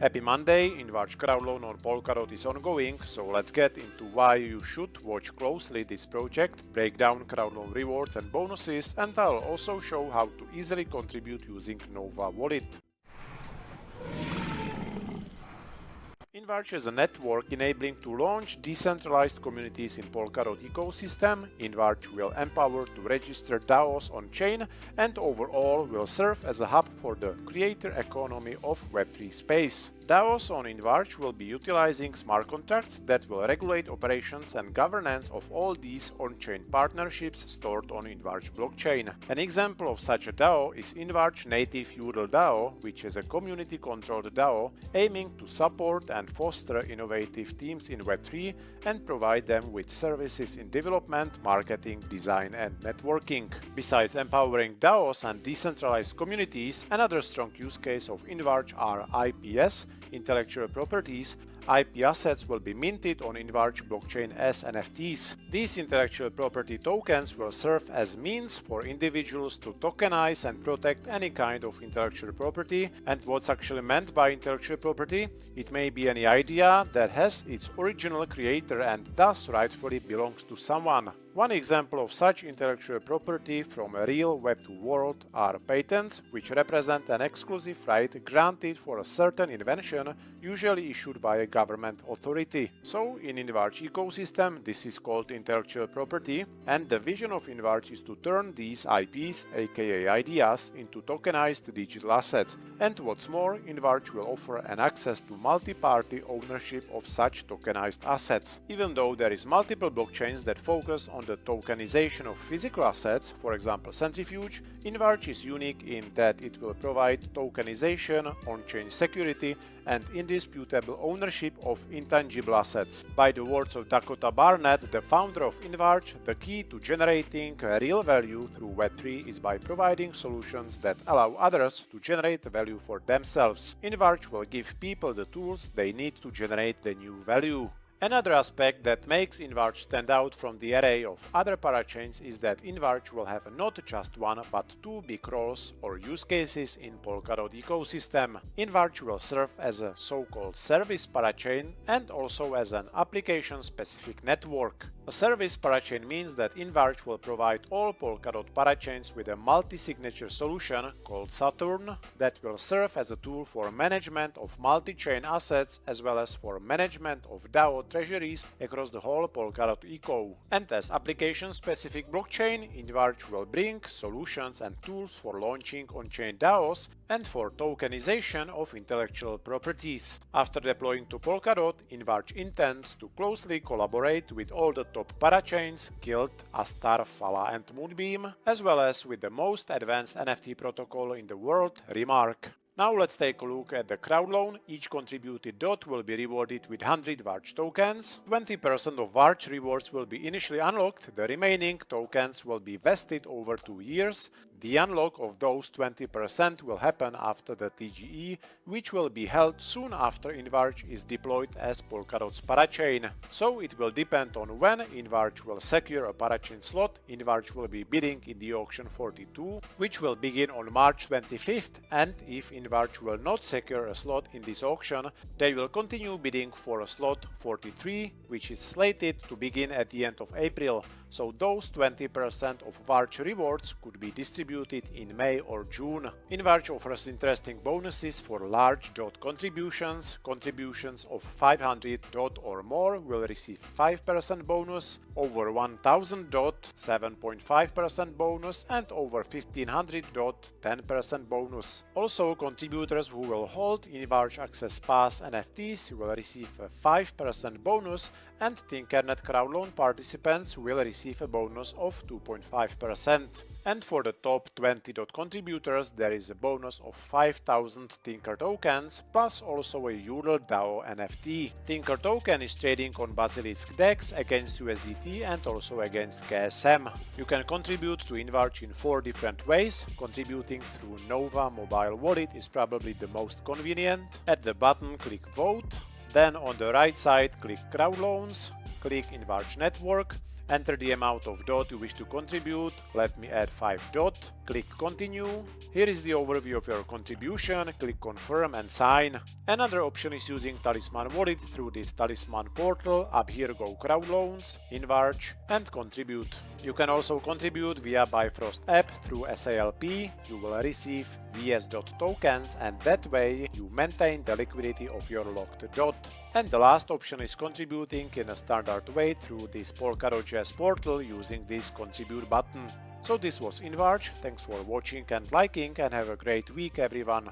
Happy Monday, InvArch Crowdloan on Polkadot is ongoing, so let's get into why you should watch closely this project, break down Crowdloan Rewards and Bonuses, and I'll also show how to easily contribute using Nova Wallet. InvArch is a network enabling to launch decentralized communities in Polkadot ecosystem. InvArch will empower to register DAOs on-chain and overall will serve as a hub for the creator economy of Web3 space. DAOs on InvArch will be utilizing smart contracts that will regulate operations and governance of all these on-chain partnerships stored on InvArch blockchain. An example of such a DAO is InvArch native URL DAO, which is a community-controlled DAO aiming to support and foster innovative teams in Web3 and provide them with services in development, marketing, design, and networking. Besides empowering DAOs and decentralized communities, another strong use case of InvArch are IPs, intellectual properties. IP assets will be minted on InvArch blockchain as NFTs. These intellectual property tokens will serve as means for individuals to tokenize and protect any kind of intellectual property. And what's actually meant by intellectual property? It may be any idea that has its original creator and thus rightfully belongs to someone. One example of such intellectual property from a real Web2 world are patents, which represent an exclusive right granted for a certain invention, usually issued by a government authority. So, in InvArch ecosystem, this is called intellectual property, and the vision of InvArch is to turn these IPs, aka ideas, into tokenized digital assets. And what's more, InvArch will offer an access to multi-party ownership of such tokenized assets. Even though there is multiple blockchains that focus on the tokenization of physical assets, for example Centrifuge, InvArch is unique in that it will provide tokenization, on-chain security, and indisputable ownership of intangible assets. By the words of Dakota Barnett, the founder of InvArch, the key to generating real value through Web3 is by providing solutions that allow others to generate value for themselves. InvArch will give people the tools they need to generate the new value. Another aspect that makes InvArch stand out from the array of other parachains is that InvArch will have not just one but two big roles or use cases in Polkadot ecosystem. InvArch will serve as a so-called service parachain and also as an application-specific network. A service parachain means that InvArch will provide all Polkadot parachains with a multi-signature solution called Saturn that will serve as a tool for management of multi-chain assets as well as for management of DAO treasuries across the whole Polkadot eco. And as application-specific blockchain, InvArch will bring solutions and tools for launching on-chain DAOs and for tokenization of intellectual properties. After deploying to Polkadot, InvArch intends to closely collaborate with all the top parachains, Guild, Astar, Fala, and Moonbeam, as well as with the most advanced NFT protocol in the world, Remark. Now let's take a look at the Crowdloan. Each contributed DOT will be rewarded with 100 Varch tokens. 20% of Varch rewards will be initially unlocked, the remaining tokens will be vested over 2 years. The unlock of those 20% will happen after the TGE, which will be held soon after InvArch is deployed as Polkadot's parachain. So it will depend on when InvArch will secure a parachain slot. InvArch will be bidding in the auction 42, which will begin on March 25th, and if InvArch will not secure a slot in this auction, they will continue bidding for a slot 43, which is slated to begin at the end of April. So those 20% of Varch rewards could be distributed in May or June. InvArch offers interesting bonuses for large DOT contributions. Contributions of 500 DOT or more will receive 5% bonus, over 1000 DOT 7.5% bonus, and over 1500 DOT 10% bonus. Also, contributors who will hold InvArch Access Pass NFTs will receive a 5% bonus, and Tinkernet Crowdloan participants will receive a bonus of 2.5%. And for the top 20 DOT contributors, there is a bonus of 5000 Tinker tokens, plus also a URL DAO NFT. Tinker token is trading on Basilisk DEX against USDT and also against KSM. You can contribute to InvArch in 4 different ways. Contributing through Nova mobile wallet is probably the most convenient. At the bottom, click Vote. Then on the right side, click Crowdloans, click InvArch Network, Enter the amount of DOT you wish to contribute. Let me add 5 DOT. Click continue. Here is the overview of your contribution. Click confirm and sign. Another option is using Talisman Wallet through this Talisman portal. Up here go Crowdloans, InvArch and contribute. You can also contribute via Bifrost app through SALP. You will receive VS.dot tokens and that way you maintain the liquidity of your locked DOT. And the last option is contributing in a standard way through this Polkadot.js portal using this contribute button. So this was InvArch. Thanks for watching and liking and have a great week everyone.